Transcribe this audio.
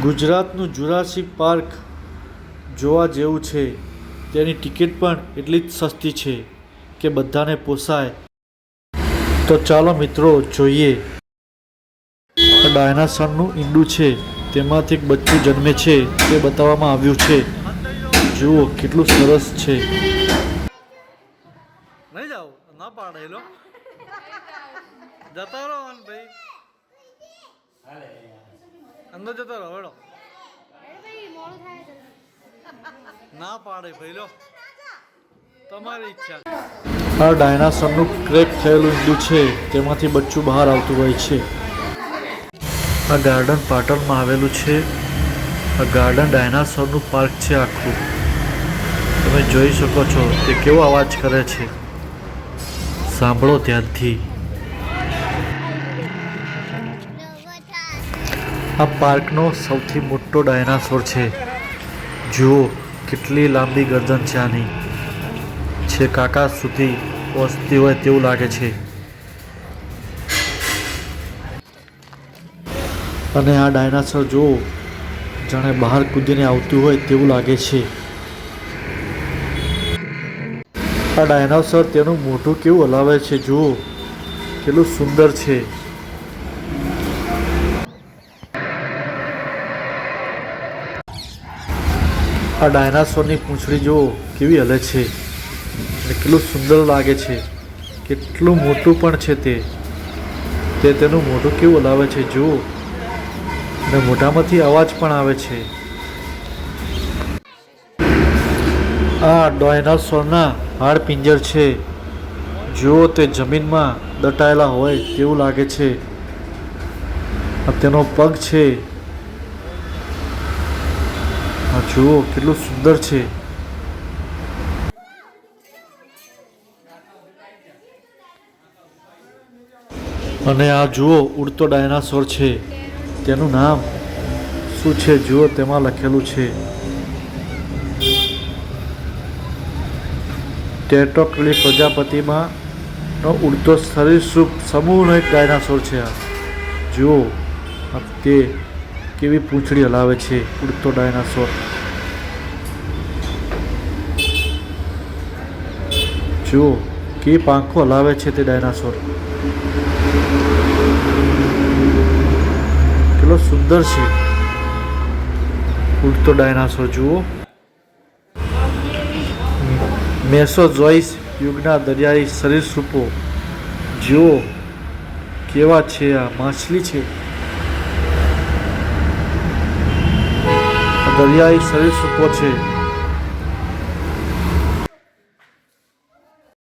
ગુજરાતનું Jurassic park જોવા જેવું છે. તેની ટિકિટ પણ એટલી જ સસ્તી છે કે બધાને પોસાય. તો ચાલો મિત્રો જોઈએ. ડાયનાસોરનું ઈંડું છે, તેમાંથી એક બચ્ચું જન્મે છે તે બતાવવામાં આવ્યું છે. જુઓ કેટલું સરસ છે. નહીં જાઓ, ના પાડે લો. જતા રહો ભાઈ, અંદર જતો રહો. હેડો, ના પાડે ભાઈ લો, તમારી ઈચ્છા. આ ડાયનાસોરનું ક્રેક થયેલું ઈંડું છે, તેમાંથી બચ્ચું બહાર આવતું હોય છે. આ ગાર્ડન પાટણમાં આવેલું છે. આ ગાર્ડન ડાયનાસોરનું પાર્ક છે આખું. તમે જોઈ શકો છો તે કેવો અવાજ કરે છે. સાંભળો ધ્યાનથી. આ પાર્કનો સૌથી મોટો ડાયનાસોર છે. જુઓ કેટલી લાંબી ગરદન છે આની. છેક આકાશ સુધી પહોંચતી હોય તેવું લાગે છે. અને આ ડાયનાસોર જુઓ, જાણે બહાર કૂદીને આવતું હોય તેવું લાગે છે. આ ડાયનાસોર તેનું મોઢું કેવું હલાવે છે. જુઓ કેટલું સુંદર છે. આ ડાયનાસોરની પૂંછડી જુઓ કેવી હલે છે અને કેટલું સુંદર લાગે છે. કેટલું મોટું પણ છે તે તેનું મોઢું કેવું હલાવે છે. જુઓ, અને મોઢામાંથી અવાજ પણ આવે છે. આ ડાયનાસોરના હાડપિંજર છે. જુઓ તે જમીનમાં દટાયેલા હોય તેવું લાગે છે. આ તેનો પગ છે. આ જુઓ કેટલું સુંદર છે. અને આ જુઓ ઉડતો ડાયનાસોર છે. તેનું નામ શું છે જુઓ તેમાં લખેલું છે. ટેટ્રાકોલિસ પ્રજાતિમાં નો ઉડતો સરીસૃપ સમૂહનો એક ડાયનાસોર છે. આ જુઓ તે કેવી પૂંછડી હલાવે છે. ઉડતો ડાયનાસોર. જુઓ કેવી પાંખો હલાવે છે તે ડાયનાસોર. કેટલો સુંદર છે ઉડતો ડાયનાસોર. જુઓ મેસોઝોઇક યુગના દરિયાઈ સરીસૃપો જુઓ કેવા છે. આ માછલી છે. દરિયાઈ સરીસૃપો છે.